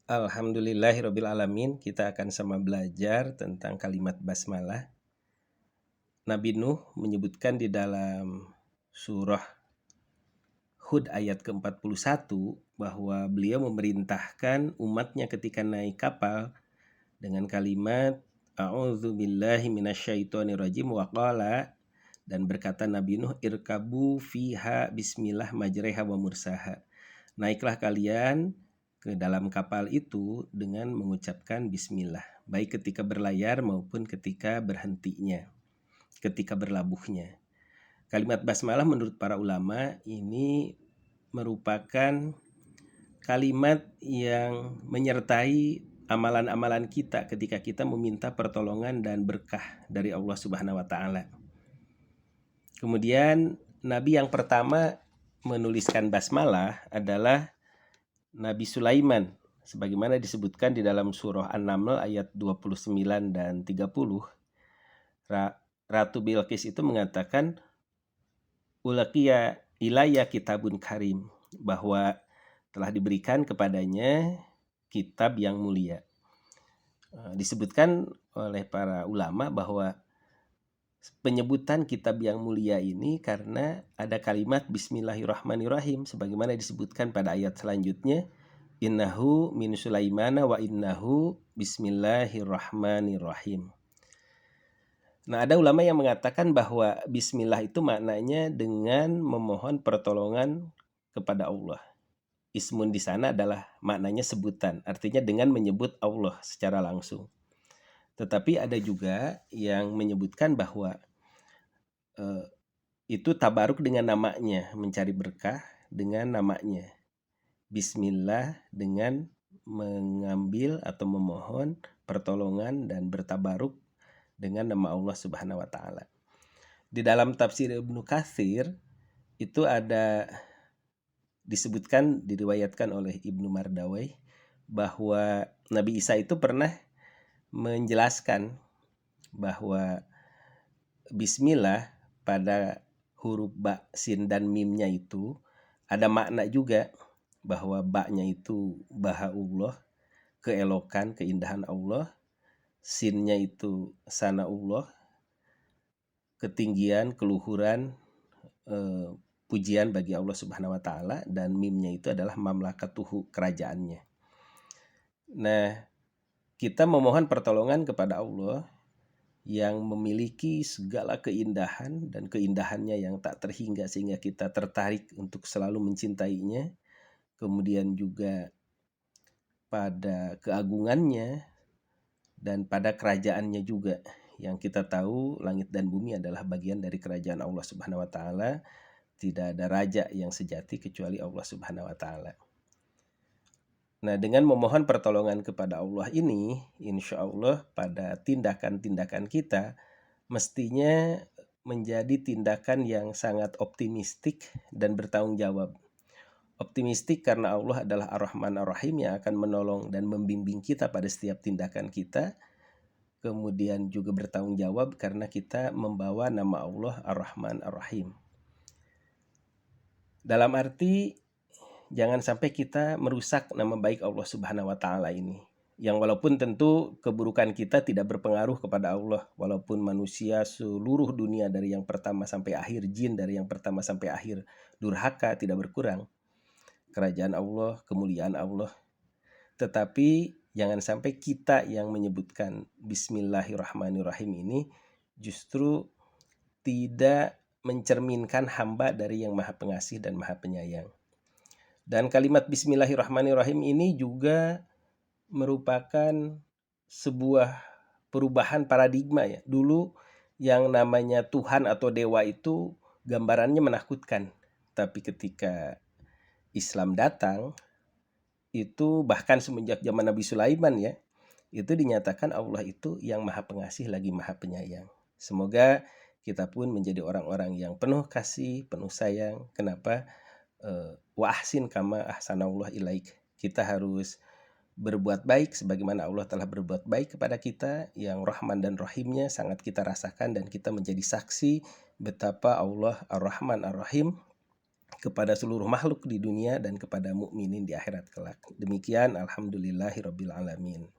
Alhamdulillahirabbil alamin, kita akan sama belajar tentang kalimat basmalah. Nabi Nuh menyebutkan di dalam surah Hud ayat ke-41 bahwa beliau memerintahkan umatnya ketika naik kapal dengan kalimat a'udzubillahi minasyaitonirrajim wa qala, dan berkata Nabi Nuh, irkabu fiha bismillah majreha wa mursaha. Naiklah kalian ke dalam kapal itu dengan mengucapkan bismillah, baik ketika berlayar maupun ketika berhentinya, ketika berlabuhnya. Kalimat basmalah menurut para ulama ini merupakan kalimat yang menyertai amalan-amalan kita ketika kita meminta pertolongan dan berkah dari Allah Subhanahu wa taala. Kemudian nabi yang pertama menuliskan basmalah adalah Nabi Sulaiman, sebagaimana disebutkan di dalam surah An-Naml ayat 29 dan 30. Ratu Bilqis itu mengatakan ulaqiya ilayya kitabun karim, bahwa telah diberikan kepadanya kitab yang mulia. Disebutkan oleh para ulama bahwa penyebutan kitab yang mulia ini karena ada kalimat bismillahirrahmanirrahim, sebagaimana disebutkan pada ayat selanjutnya, innahu min Sulaimana wa innahu bismillahirrahmanirrahim. Nah, ada ulama yang mengatakan bahwa bismillah itu maknanya dengan memohon pertolongan kepada Allah. Ismun di sana adalah maknanya sebutan, artinya dengan menyebut Allah secara langsung. Tetapi ada juga yang menyebutkan bahwa itu tabaruk dengan namanya, mencari berkah dengan namanya. Bismillah dengan mengambil atau memohon pertolongan dan bertabaruk dengan nama Allah Subhanahu wa taala. Di dalam tafsir Ibnu Katsir itu ada disebutkan, diriwayatkan oleh Ibnu Mardawai bahwa Nabi Isa itu pernah menjelaskan bahwa bismillah pada huruf ba, sin dan mimnya itu ada makna juga, bahwa ba-nya itu bahaullah, keelokan, keindahan Allah, sinnya itu sanaullah, ketinggian, keluhuran, pujian bagi Allah Subhanahu wa taala, dan mimnya itu adalah mamlakatuhu, kerajaannya. Nah, kita memohon pertolongan kepada Allah yang memiliki segala keindahan dan keindahannya yang tak terhingga sehingga kita tertarik untuk selalu mencintainya. Kemudian juga pada keagungannya dan pada kerajaannya juga, yang kita tahu langit dan bumi adalah bagian dari kerajaan Allah Subhanahu wa taala. Tidak ada raja yang sejati kecuali Allah Subhanahu wa taala. Nah, dengan memohon pertolongan kepada Allah ini, insya Allah pada tindakan-tindakan kita mestinya menjadi tindakan yang sangat optimistik dan bertanggung jawab. Optimistik karena Allah adalah Ar-Rahman Ar-Rahim yang akan menolong dan membimbing kita pada setiap tindakan kita. Kemudian juga bertanggung jawab karena kita membawa nama Allah Ar-Rahman Ar-Rahim. Dalam arti jangan sampai kita merusak nama baik Allah Subhanahu wa taala ini. Yang walaupun tentu keburukan kita tidak berpengaruh kepada Allah, walaupun manusia seluruh dunia dari yang pertama sampai akhir, jin dari yang pertama sampai akhir durhaka, tidak berkurang kerajaan Allah, kemuliaan Allah. Tetapi jangan sampai kita yang menyebutkan bismillahirrahmanirrahim ini justru tidak mencerminkan hamba dari yang maha pengasih dan maha penyayang. Dan kalimat bismillahirrahmanirrahim ini juga merupakan sebuah perubahan paradigma ya. Dulu yang namanya Tuhan atau dewa itu gambarannya menakutkan. Tapi ketika Islam datang, itu bahkan semenjak zaman Nabi Sulaiman ya, itu dinyatakan Allah itu yang maha pengasih lagi maha penyayang. Semoga kita pun menjadi orang-orang yang penuh kasih, penuh sayang. Kenapa? Wa ahsin kama ahsanallah ilaik. Kita harus berbuat baik sebagaimana Allah telah berbuat baik kepada kita, yang Rahman dan Rahimnya sangat kita rasakan, dan kita menjadi saksi betapa Allah Ar-Rahman Ar-Rahim kepada seluruh makhluk di dunia dan kepada mukminin di akhirat kelak. Demikian, alhamdulillahirabbil alamin.